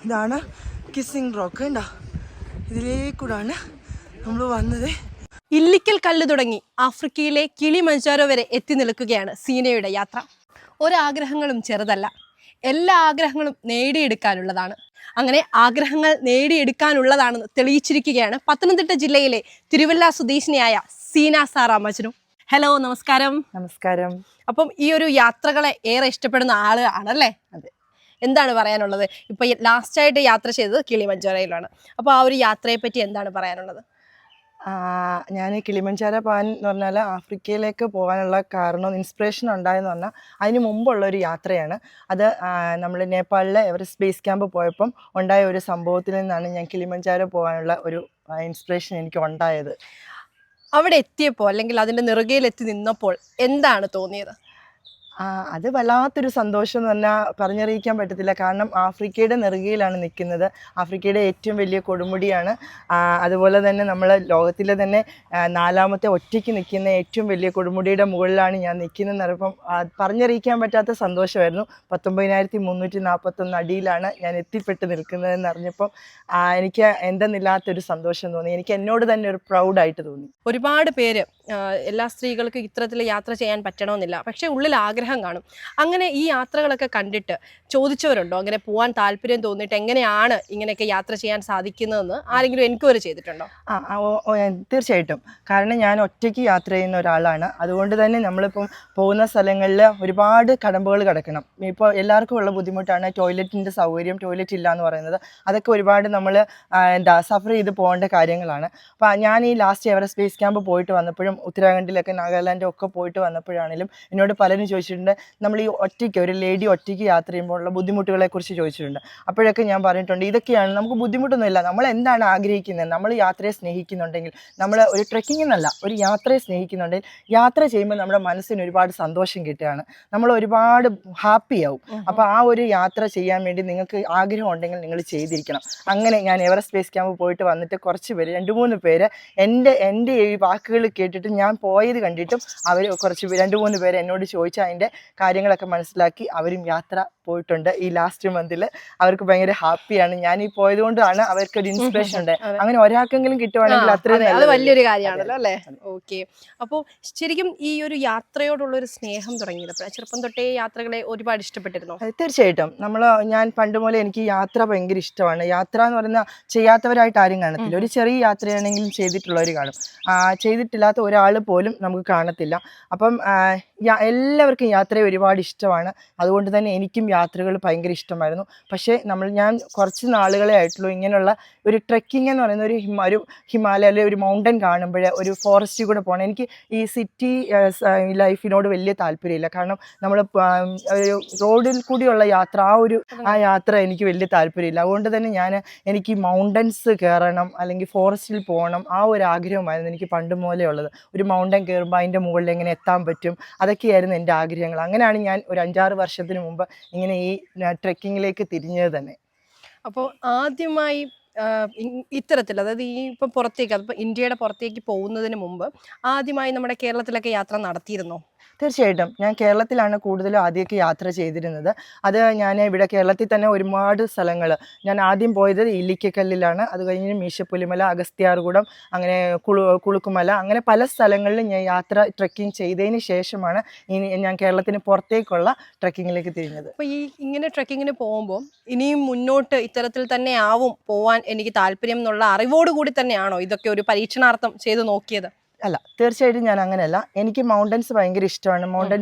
ഇതാണ് kissing rock ഉണ്ടോ, ഇതിലേക്കൂടാണ് നമ്മൾ വന്നത്. ഇല്ലിക്കൽ കല്ല് തുടങ്ങി ആഫ്രിക്കയിലെ കിളിമഞ്ചാരോ വരെ എത്തി നിൽക്കുകയാണ് സീനയുടെ യാത്ര. ഒരാഗ്രഹങ്ങളും ചെറുതല്ല, എല്ലാ ആഗ്രഹങ്ങളും നേടിയെടുക്കാനുള്ളതാണ്. അങ്ങനെ ആഗ്രഹങ്ങൾ നേടിയെടുക്കാനുള്ളതാണെന്ന് തെളിയിച്ചിരിക്കുകയാണ് പത്തനംതിട്ട ജില്ലയിലെ തിരുവല്ല സ്വദേശിനിയായ സീന സാറ മജ്നു. ഹലോ, നമസ്കാരം. നമസ്കാരം. അപ്പം ഈ ഒരു യാത്രകളെ ഏറെ ഇഷ്ടപ്പെടുന്ന ആളാണല്ലേ? അതെ. എന്താണ് പറയാനുള്ളത്? ഇപ്പൊ ലാസ്റ്റായിട്ട് യാത്ര ചെയ്തത് കിളിമഞ്ചാരോയിലാണ്. അപ്പോൾ ആ ഒരു യാത്രയെ പറ്റി എന്താണ് പറയാനുള്ളത്? ഞാൻ കിളിമഞ്ചാരോ പോകാൻ എന്ന് പറഞ്ഞാൽ ആഫ്രിക്കയിലേക്ക് പോകാനുള്ള കാരണം, ഇൻസ്പിറേഷൻ ഉണ്ടായെന്ന് പറഞ്ഞാൽ അതിന് മുമ്പുള്ളൊരു യാത്രയാണ്. അത് നമ്മൾ നേപ്പാളിലെ എവറസ്റ്റ് ബേസ് ക്യാമ്പ് പോയപ്പം ഉണ്ടായ ഒരു സംഭവത്തിൽ നിന്നാണ് ഞാൻ കിളിമഞ്ചാരോ പോകാനുള്ള ഒരു ഇൻസ്പിറേഷൻ എനിക്ക് ഉണ്ടായത്. അവിടെ എത്തിയപ്പോൾ അല്ലെങ്കിൽ അതിൻ്റെ നെറുകയിലെത്തി നിന്നപ്പോൾ എന്താണ് തോന്നിയത്? അത് വല്ലാത്തൊരു സന്തോഷം എന്ന് പറഞ്ഞാൽ പറഞ്ഞറിയിക്കാൻ പറ്റത്തില്ല. കാരണം ആഫ്രിക്കയുടെ നെറുകയിലാണ് നിൽക്കുന്നത്. ആഫ്രിക്കയുടെ ഏറ്റവും വലിയ കൊടുമുടിയാണ്. അതുപോലെ തന്നെ നമ്മൾ ലോകത്തിലെ തന്നെ 4ാമത്തെ ഒറ്റയ്ക്ക് നിൽക്കുന്ന ഏറ്റവും വലിയ കൊടുമുടിയുടെ മുകളിലാണ് ഞാൻ നിൽക്കുന്നതെന്ന് പറയുമ്പം പറഞ്ഞറിയിക്കാൻ പറ്റാത്ത സന്തോഷമായിരുന്നു. 19,341 അടിയിലാണ് ഞാൻ എത്തിപ്പെട്ട് നിൽക്കുന്നതെന്ന് അറിഞ്ഞപ്പം എനിക്ക് എന്തെന്നില്ലാത്തൊരു സന്തോഷം തോന്നി. എനിക്ക് എന്നോട് തന്നെ ഒരു പ്രൗഡായിട്ട് തോന്നി. ഒരുപാട് പേര്, എല്ലാ സ്ത്രീകൾക്കും ഇത്തരത്തിൽ യാത്ര ചെയ്യാൻ പറ്റണമെന്നില്ല, പക്ഷേ ഉള്ളിൽ ആഗ്രഹം കാണും. അങ്ങനെ ഈ യാത്രകളൊക്കെ കണ്ടിട്ട് ചോദിച്ചവരുണ്ടോ? അങ്ങനെ പോകാൻ താല്പര്യം തോന്നിയിട്ട് എങ്ങനെയാണ് ഇങ്ങനെയൊക്കെ യാത്ര ചെയ്യാൻ സാധിക്കുന്നതെന്ന് ആരെങ്കിലും എൻക്വയറി ചെയ്തിട്ടുണ്ടോ? തീർച്ചയായിട്ടും. കാരണം ഞാൻ ഒറ്റയ്ക്ക് യാത്ര ചെയ്യുന്ന ഒരാളാണ്. അതുകൊണ്ട് തന്നെ നമ്മളിപ്പം പോകുന്ന സ്ഥലങ്ങളിൽ ഒരുപാട് കടമ്പകൾ കിടക്കണം. ഇപ്പോൾ എല്ലാവർക്കും ഉള്ള ബുദ്ധിമുട്ടാണ് ടോയ്ലറ്റിൻ്റെ സൗകര്യം, ടോയ്ലറ്റ് ഇല്ല എന്ന് പറയുന്നത്. അതൊക്കെ ഒരുപാട് നമ്മൾ സഫർ ചെയ്ത് പോകേണ്ട കാര്യങ്ങളാണ്. അപ്പോൾ ഞാൻ ഈ ലാസ്റ്റ് എവറസ്റ്റ് ബേസ് ക്യാമ്പ് പോയിട്ട് വന്നപ്പോഴും ഉത്തരാഖണ്ഡിലൊക്കെ നാഗാലാൻഡും ഒക്കെ പോയിട്ട് വന്നപ്പോഴാണെങ്കിലും എന്നോട് പലരും ചോദിച്ചിട്ടുണ്ട്, നമ്മൾ ഈ ഒറ്റയ്ക്ക് ഒരു ലേഡി ഒറ്റയ്ക്ക് യാത്ര ചെയ്യുമ്പോഴുള്ള ബുദ്ധിമുട്ടുകളെ കുറിച്ച് ചോദിച്ചിട്ടുണ്ട്. അപ്പോഴൊക്കെ ഞാൻ പറഞ്ഞിട്ടുണ്ട്, ഇതൊക്കെയാണ് നമുക്ക് ബുദ്ധിമുട്ടൊന്നുമില്ല. നമ്മൾ എന്താണ് ആഗ്രഹിക്കുന്നത്, നമ്മൾ യാത്രയെ സ്നേഹിക്കുന്നുണ്ടെങ്കിൽ, നമ്മൾ ഒരു ട്രെക്കിംഗ് എന്നല്ല ഒരു യാത്രയെ സ്നേഹിക്കുന്നുണ്ടെങ്കിൽ യാത്ര ചെയ്യുമ്പോൾ നമ്മുടെ മനസ്സിന് ഒരുപാട് സന്തോഷം കിട്ടുകയാണ്, നമ്മൾ ഒരുപാട് ഹാപ്പിയാവും. അപ്പോൾ ആ ഒരു യാത്ര ചെയ്യാൻ വേണ്ടി നിങ്ങൾക്ക് ആഗ്രഹം ഉണ്ടെങ്കിൽ നിങ്ങൾ ചെയ്തിരിക്കണം. അങ്ങനെ ഞാൻ എവറസ്റ്റ് ബേസ് ക്യാമ്പ് പോയിട്ട് വന്നിട്ട് കുറച്ച് പേര്, 2-3 പേര് എൻ്റെ ഈ വാക്കുകൾ കേട്ടിട്ട് ഞാൻ പോയത് കണ്ടിട്ടും അവർ കുറച്ച് 2-3 പേര് എന്നോട് ചോദിച്ച് അതിൻ്റെ കാര്യങ്ങളൊക്കെ മനസ്സിലാക്കി അവരും യാത്ര പോയിട്ടുണ്ട്. ഈ ലാസ്റ്റ് മന്തിൽ അവർക്ക് ഭയങ്കര ഹാപ്പിയാണ്. ഞാൻ ഈ പോയത് കൊണ്ടാണ് അവർക്കൊരു ഇൻസ്പിറേഷൻ ഉണ്ട്. അങ്ങനെ ഒരാൾക്കെങ്കിലും കിട്ടുവാണെങ്കിൽ അത്രയും അത് വലിയൊരു കാര്യമാണല്ലോ അല്ലേ? ഓക്കെ. അപ്പോൾ ശരിക്കും ഈ ഒരു യാത്രയോടുള്ളൊരു സ്നേഹം തുടങ്ങിയത് ചെറുപ്പം തൊട്ടേ യാത്രകളെ ഒരുപാട് ഇഷ്ടപ്പെട്ടിരുന്നോ? തീർച്ചയായിട്ടും. ഞാൻ പണ്ട് മുതലേ എനിക്ക് യാത്ര ഭയങ്കര ഇഷ്ടമാണ്. യാത്ര എന്ന് പറയുന്ന ചെയ്യാത്തവരായിട്ട് ആരും കാണത്തില്ല. ഒരു ചെറിയ യാത്രയാണെങ്കിലും ചെയ്തിട്ടുള്ളവർ കാണും, ചെയ്തിട്ടില്ലാത്ത ഒരാൾ പോലും നമുക്ക് കാണത്തില്ല. അപ്പം എല്ലാവർക്കും യാത്രയെ ഒരുപാട് ഇഷ്ടമാണ്. അതുകൊണ്ട് തന്നെ എനിക്കും യാത്രകൾ ഭയങ്കര ഇഷ്ടമായിരുന്നു. പക്ഷേ ഞാൻ കുറച്ച് നാളുകളെ ആയിട്ടുള്ളൂ ഇങ്ങനെയുള്ള ഒരു ട്രെക്കിംഗ് എന്ന് പറയുന്ന ഒരു ഹിമാലയയിലെ ഒരു മൗണ്ടൻ കാണുമ്പോൾ ഒരു ഫോറസ്റ്റിൽ കൂടെ പോകണം. എനിക്ക് ഈ സിറ്റി ലൈഫിനോട് വലിയ താല്പര്യമില്ല. കാരണം നമ്മൾ ഒരു റോഡിൽ കൂടിയുള്ള യാത്ര, ആ യാത്ര എനിക്ക് വലിയ താല്പര്യമില്ല. അതുകൊണ്ട് തന്നെ എനിക്ക് മൗണ്ടൻസ് കയറണം അല്ലെങ്കിൽ ഫോറസ്റ്റിൽ പോകണം, ആ ഒരു ആഗ്രഹമായിരുന്നു എനിക്ക് പണ്ട് മുതലേ ഉള്ളത്. ഒരു മൗണ്ടൻ കയറുമ്പോൾ അതിൻ്റെ മുകളിൽ എങ്ങനെ എത്താൻ പറ്റും, അതൊക്കെയായിരുന്നു എൻ്റെ ആഗ്രഹങ്ങൾ. അങ്ങനെയാണ് ഞാൻ ഒരു 5-6 വർഷത്തിന് മുമ്പ് ഇങ്ങനെ ഈ ട്രെക്കിങ്ങിലേക്ക് തിരിഞ്ഞത് തന്നെ. അപ്പോൾ ആദ്യമായി ഇത്തരത്തിൽ, അതായത് ഈ ഇപ്പം പുറത്തേക്ക്, അതിപ്പോൾ ഇന്ത്യയുടെ പുറത്തേക്ക് പോകുന്നതിന് മുമ്പ് ആദ്യമായി നമ്മുടെ കേരളത്തിലൊക്കെ യാത്ര നടത്തിയിരുന്നോ? തീർച്ചയായിട്ടും. ഞാൻ കേരളത്തിലാണ് കൂടുതലും ആദ്യമൊക്കെ യാത്ര ചെയ്തിരുന്നത്. അത് ഞാൻ ഇവിടെ കേരളത്തിൽ തന്നെ ഒരുപാട് സ്ഥലങ്ങൾ, ഞാൻ ആദ്യം പോയത് ഇല്ലിക്കക്കല്ലിലാണ്. അത് കഴിഞ്ഞ് മീശപ്പുലിമല, അഗസ്ത്യാർകൂടം, അങ്ങനെ കുളുക്കുമല, അങ്ങനെ പല സ്ഥലങ്ങളിലും ഞാൻ ട്രെക്കിംഗ് ചെയ്തതിന് ശേഷമാണ് ഞാൻ കേരളത്തിന് പുറത്തേക്കുള്ള ട്രെക്കിങ്ങിലേക്ക് തിരിഞ്ഞത്. അപ്പോൾ ഈ ഇങ്ങനെ ട്രെക്കിങ്ങിന് പോകുമ്പോൾ ഇനിയും മുന്നോട്ട് ഇത്തരത്തിൽ തന്നെ ആവും പോവാൻ എനിക്ക് താല്പര്യം എന്നുള്ള അറിവോടുകൂടി തന്നെയാണോ ഇതൊക്കെ ഒരു പരീക്ഷണാർത്ഥം ചെയ്ത് നോക്കിയത്? അല്ല, തീർച്ചയായിട്ടും ഞാൻ അങ്ങനെയല്ല. എനിക്ക് മൗണ്ടൻസ് ഭയങ്കര ഇഷ്ടമാണ്.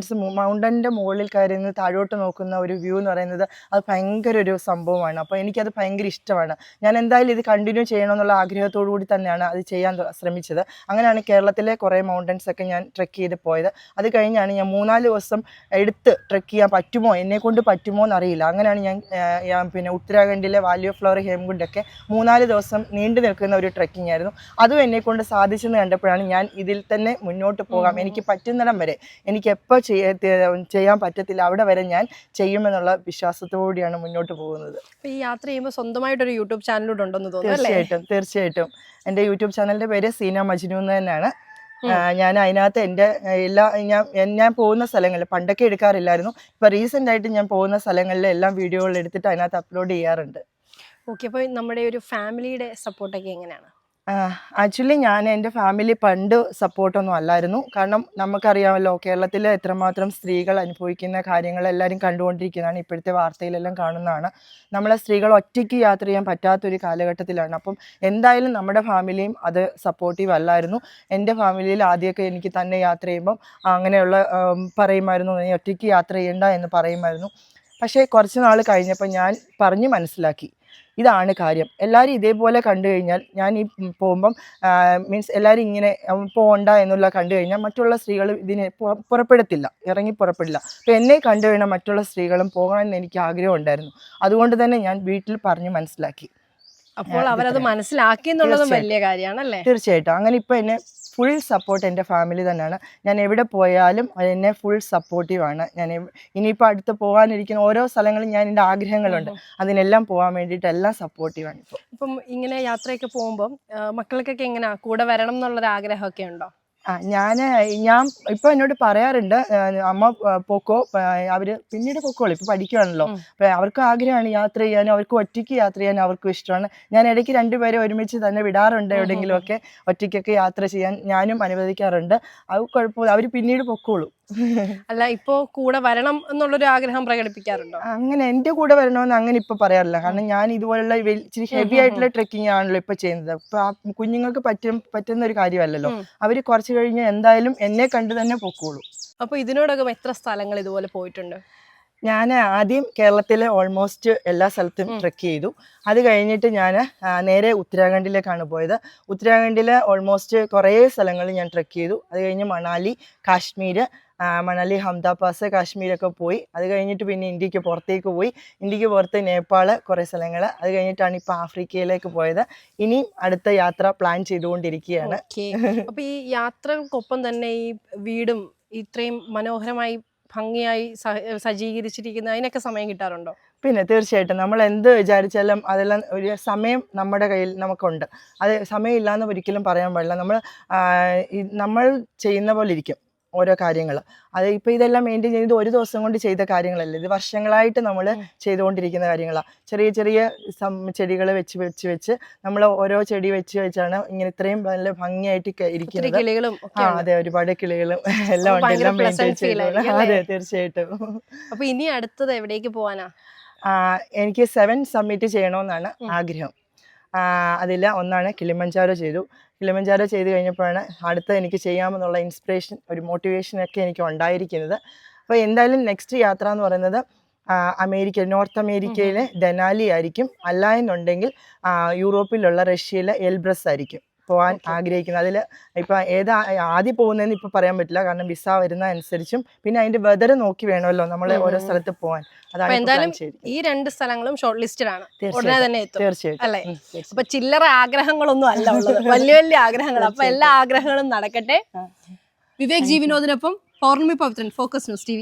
മൗണ്ടൻ്റെ മുകളിൽ കയറി നിന്ന് താഴോട്ട് നോക്കുന്ന ഒരു വ്യൂ എന്ന് പറയുന്നത് അത് ഭയങ്കര ഒരു സംഭവമാണ്. അപ്പോൾ എനിക്കത് ഭയങ്കര ഇഷ്ടമാണ്. ഞാൻ എന്തായാലും ഇത് കണ്ടിന്യൂ ചെയ്യണമെന്നുള്ള ആഗ്രഹത്തോടു കൂടി തന്നെയാണ് അത് ചെയ്യാൻ ശ്രമിച്ചത്. അങ്ങനെയാണ് കേരളത്തിലെ കുറേ മൗണ്ടൻസൊക്കെ ഞാൻ ട്രെക്ക് ചെയ്ത് പോയത്. അത് കഴിഞ്ഞാണ് ഞാൻ 3-4 ദിവസം എടുത്ത് ട്രെക്ക് ചെയ്യാൻ പറ്റുമോ, എന്നെക്കൊണ്ട് പറ്റുമോ എന്നറിയില്ല. അങ്ങനെയാണ് ഞാൻ പിന്നെ ഉത്തരാഖണ്ഡിലെ വാലി ഓഫ് ഫ്ലവർ ഹേംകുണ്ടൊക്കെ 3-4 ദിവസം നീണ്ടു നിൽക്കുന്ന ഒരു ട്രെക്കിംഗ് ആയിരുന്നു. അതും എന്നെക്കൊണ്ട് സാധിച്ചെന്ന് കണ്ടപ്പോഴാണ് ഞാൻ ഇതിൽ തന്നെ മുന്നോട്ട് പോകാം, എനിക്ക് പറ്റുന്നിടം വരെ, എനിക്ക് എപ്പോൾ ചെയ്യാൻ പറ്റത്തില്ല അവിടെ വരെ ഞാൻ ചെയ്യുമെന്നുള്ള വിശ്വാസത്തോടെയാണ് മുന്നോട്ട് പോകുന്നത്. ഈ യാത്ര ചെയ്യുമ്പോൾ സ്വന്തമായിട്ടൊരു യൂട്യൂബ് ചാനലൂടെ ഉണ്ടെന്ന് തോന്നുന്നു? തീർച്ചയായിട്ടും. എൻ്റെ യൂട്യൂബ് ചാനലിൻ്റെ പേര് സീന മജ്നു എന്ന് തന്നെയാണ്. ഞാൻ അതിനകത്ത് എൻ്റെ എല്ലാ ഞാൻ പോകുന്ന സ്ഥലങ്ങളിൽ പണ്ടൊക്കെ എടുക്കാറില്ലായിരുന്നു. ഇപ്പൊ റീസെന്റ് ആയിട്ട് ഞാൻ പോകുന്ന സ്ഥലങ്ങളിലെ എല്ലാം വീഡിയോകൾ എടുത്തിട്ട് അതിനകത്ത് അപ്ലോഡ് ചെയ്യാറുണ്ട്. ഓക്കെ, അപ്പോൾ നമ്മുടെ ഒരു ഫാമിലിയുടെ സപ്പോർട്ടൊക്കെ എങ്ങനെയാണ്? ആക്ച്വലി ഞാൻ എൻ്റെ ഫാമിലി പണ്ട് സപ്പോർട്ടൊന്നും അല്ലായിരുന്നു. കാരണം നമുക്കറിയാമല്ലോ കേരളത്തിൽ എത്രമാത്രം സ്ത്രീകൾ അനുഭവിക്കുന്ന കാര്യങ്ങൾ എല്ലാവരും കണ്ടുകൊണ്ടിരിക്കുന്നതാണ്, ഇപ്പോഴത്തെ വാർത്തയിലെല്ലാം കാണുന്നതാണ്. നമ്മളെ സ്ത്രീകൾ ഒറ്റയ്ക്ക് യാത്ര ചെയ്യാൻ പറ്റാത്തൊരു കാലഘട്ടത്തിലാണ്. അപ്പം എന്തായാലും നമ്മുടെ ഫാമിലിയും അത് സപ്പോർട്ടീവ് അല്ലായിരുന്നു. എൻ്റെ ഫാമിലിയിൽ ആദ്യമൊക്കെ എനിക്ക് തന്നെ യാത്ര ചെയ്യുമ്പം അങ്ങനെയുള്ള പറയുമായിരുന്നു, നീ ഒറ്റയ്ക്ക് യാത്ര ചെയ്യണ്ട എന്ന് പറയുമായിരുന്നു. പക്ഷേ കുറച്ച് നാൾ കഴിഞ്ഞപ്പോൾ ഞാൻ പറഞ്ഞ് മനസ്സിലാക്കി, ഇതാണ് കാര്യം. എല്ലാവരും ഇതേപോലെ കണ്ടു കഴിഞ്ഞാൽ ഞാൻ ഈ പോകുമ്പം മീൻസ് എല്ലാവരും ഇങ്ങനെ പോകണ്ട എന്നുള്ള കണ്ടു കഴിഞ്ഞാൽ മറ്റുള്ള സ്ത്രീകൾ ഇതിനെ പുറപ്പെടത്തില്ല, ഇറങ്ങി പുറപ്പെടില്ല. അപ്പോൾ എന്നെ കണ്ടു കഴിഞ്ഞാൽ മറ്റുള്ള സ്ത്രീകളും പോകണമെന്ന് എനിക്ക് ആഗ്രഹം ഉണ്ടായിരുന്നു. അതുകൊണ്ട് തന്നെ ഞാൻ വീട്ടിൽ പറഞ്ഞ് മനസ്സിലാക്കി. അപ്പോൾ അവരത് മനസ്സിലാക്കി എന്നുള്ളതും വലിയ കാര്യമാണല്ലേ? തീർച്ചയായിട്ടും. അങ്ങനെ ഇപ്പോൾ എന്നെ ഫുൾ സപ്പോർട്ട് എൻ്റെ ഫാമിലി തന്നെയാണ്. ഞാൻ എവിടെ പോയാലും എന്നെ ഫുൾ സപ്പോർട്ടീവാണ്. ഞാൻ ഇനിയിപ്പോൾ അടുത്ത് പോകാനിരിക്കുന്ന ഓരോ സ്ഥലങ്ങളും ഞാൻ എൻ്റെ ആഗ്രഹങ്ങളുണ്ട്, അതിനെല്ലാം പോകാൻ വേണ്ടിയിട്ട് എല്ലാം സപ്പോർട്ടീവാണ്. ഇപ്പം ഇങ്ങനെ യാത്രയൊക്കെ പോകുമ്പം മക്കൾക്കൊക്കെ എങ്ങനെയാ കൂടെ വരണം എന്നുള്ളൊരു ആഗ്രഹമൊക്കെ ഉണ്ടോ? ഞാൻ ഇപ്പൊ എന്നോട് പറയാറുണ്ട്, അമ്മ പൊക്കോ, അവര് പിന്നീട് പൊക്കോളൂ, ഇപ്പൊ പഠിക്കുകയാണല്ലോ. അപ്പൊ അവർക്ക് ആഗ്രഹമാണ് യാത്ര ചെയ്യാനും, അവർക്ക് ഒറ്റയ്ക്ക് യാത്ര ചെയ്യാനും അവർക്കും ഇഷ്ടമാണ്. ഞാൻ ഇടയ്ക്ക് രണ്ടുപേരെ ഒരുമിച്ച് തന്നെ വിടാറുണ്ട്, എവിടെയെങ്കിലും ഒക്കെ ഒറ്റയ്ക്കൊക്കെ യാത്ര ചെയ്യാൻ ഞാനും അനുവദിക്കാറുണ്ട്. അത് കുഴപ്പമില്ല, അവര് പിന്നീട് പൊക്കോളൂ. അല്ല, ഇപ്പോ കൂടെ വരണം എന്നുള്ളൊരു ആഗ്രഹം പ്രകടിപ്പിക്കാറുണ്ടോ? അങ്ങനെ എന്റെ കൂടെ വരണമെന്ന് അങ്ങനെ ഇപ്പൊ പറയാറില്ല. കാരണം ഞാൻ ഇതുപോലുള്ള ഇച്ചിരി ഹെവി ആയിട്ടുള്ള ട്രെക്കിംഗ് ആണല്ലോ ഇപ്പൊ ചെയ്യുന്നത്. ഇപ്പൊ ആ കുഞ്ഞുങ്ങൾക്ക് പറ്റുന്ന ഒരു കാര്യമല്ലല്ലോ. അവര് കുറച്ച് കഴിഞ്ഞ് എന്തായാലും എന്നെ കണ്ടു തന്നെ പൊക്കോളൂ. അപ്പൊ ഇതിനോടൊക്കെ എത്ര സ്ഥലങ്ങൾ ഇതുപോലെ പോയിട്ടുണ്ട്? ഞാൻ ആദ്യം കേരളത്തിലെ ഓൾമോസ്റ്റ് എല്ലാ സ്ഥലത്തും ട്രെക്ക് ചെയ്തു. അത് കഴിഞ്ഞിട്ട് ഞാൻ നേരെ ഉത്തരാഖണ്ഡിലേക്കാണ് പോയത്. ഉത്തരാഖണ്ഡിൽ ഓൾമോസ്റ്റ് കുറേ സ്ഥലങ്ങളിൽ ഞാൻ ട്രെക്ക് ചെയ്തു. അത് കഴിഞ്ഞ് മണാലി, കാശ്മീർ, മണാലി, ഹംദ പാസ്, കാശ്മീരൊക്കെ പോയി. അത് കഴിഞ്ഞിട്ട് പിന്നെ ഇന്ത്യക്ക് പുറത്തേക്ക് പോയി. ഇന്ത്യക്ക് പുറത്ത് നേപ്പാൾ, കുറേ സ്ഥലങ്ങൾ. അത് കഴിഞ്ഞിട്ടാണ് ഇപ്പോൾ ആഫ്രിക്കയിലേക്ക് പോയത്. ഇനിയും അടുത്ത യാത്ര പ്ലാൻ ചെയ്തുകൊണ്ടിരിക്കുകയാണ്. അപ്പൊ ഈ യാത്രകൾക്കൊപ്പം തന്നെ ഈ വീടും ഇത്രയും മനോഹരമായി ഭംഗിയായി സജ്ജീകരിച്ചിരിക്കുന്ന അതിനൊക്കെ സമയം കിട്ടാറുണ്ടോ? പിന്നെ തീർച്ചയായിട്ടും നമ്മൾ എന്ത് വിചാരിച്ചാലും അതെല്ലാം ഒരു സമയം നമ്മുടെ കയ്യിൽ നമുക്കുണ്ട്. അത് സമയമില്ലാന്ന് ഒരിക്കലും പറയാൻ പാടില്ല. നമ്മൾ ചെയ്യുന്ന പോലെ ഇരിക്കും ഓരോ കാര്യങ്ങൾ. അത് ഇപ്പോൾ ഇതെല്ലാം മെയിൻറ്റെയിൻ ചെയ്ത് ഒരു ദിവസം കൊണ്ട് ചെയ്ത കാര്യങ്ങളല്ല, ഇത് വർഷങ്ങളായിട്ട് നമ്മൾ ചെയ്തുകൊണ്ടിരിക്കുന്ന കാര്യങ്ങളാണ്. ചെറിയ ചെറിയ ചെടികൾ വെച്ച് നമ്മൾ ഓരോ ചെടി വെച്ചാണ് ഇങ്ങനെ ഇത്രയും നല്ല ഭംഗിയായിട്ട് ഇരിക്കുന്നത്. അതെ, ഒരുപാട് കിളികളും എല്ലാം ഉണ്ട്, എല്ലാം മെയിൻറ്റെയിൻ ചെയ്ത്. അതെ, തീർച്ചയായിട്ടും. അപ്പൊ ഇനി അടുത്തത് എവിടേക്ക് പോവാനാ? എനിക്ക് 7 സമ്മിറ്റ് ചെയ്യണമെന്നാണ് ആഗ്രഹം. അതിൽ ഒന്നാണ് കിളിമഞ്ചാരോ ചെയ്തു. കിളിമഞ്ചാരോ ചെയ്ത് കഴിഞ്ഞപ്പോഴാണ് അടുത്ത എനിക്ക് ചെയ്യാമെന്നുള്ള ഇൻസ്പിറേഷൻ, ഒരു മോട്ടിവേഷനൊക്കെ എനിക്ക് ഉണ്ടായിരിക്കുന്നത്. അപ്പോൾ എന്തായാലും നെക്സ്റ്റ് യാത്ര എന്ന് പറയുന്നത് നോർത്ത് അമേരിക്കയിലെ ഡെനാലി ആയിരിക്കും. അല്ല എന്നുണ്ടെങ്കിൽ യൂറോപ്പിലുള്ള റഷ്യയിലെ എൽബ്രസ് ആയിരിക്കും പോകാൻ ആഗ്രഹിക്കുന്നത്. അതിൽ ഇപ്പം ആദ്യം പോകുന്നതെന്ന് ഇപ്പം പറയാൻ പറ്റില്ല, കാരണം വിസ വരുന്ന അനുസരിച്ചും പിന്നെ അതിന്റെ വെതർ നോക്കി വേണമല്ലോ നമ്മൾ ഓരോ സ്ഥലത്ത് പോകാൻ. അതാണ് ഈ 2 സ്ഥലങ്ങളും ഷോർട്ട് ലിസ്റ്റഡ് ആണ്, ഉടനെ തന്നെ എത്തും. തീർച്ചയായിട്ടും അല്ലേ? അപ്പൊ ചില്ലറ ആഗ്രഹങ്ങളൊന്നും അല്ല ഉള്ളത്, വലിയ വലിയ ആഗ്രഹങ്ങൾ. അപ്പൊ എല്ലാ ആഗ്രഹങ്ങളും നടക്കട്ടെ. വിവേക് ജി വിനോദിനൊപ്പം പൗർണമി പവിത്രൻ, ഫോക്കസ് ന്യൂസ് TV.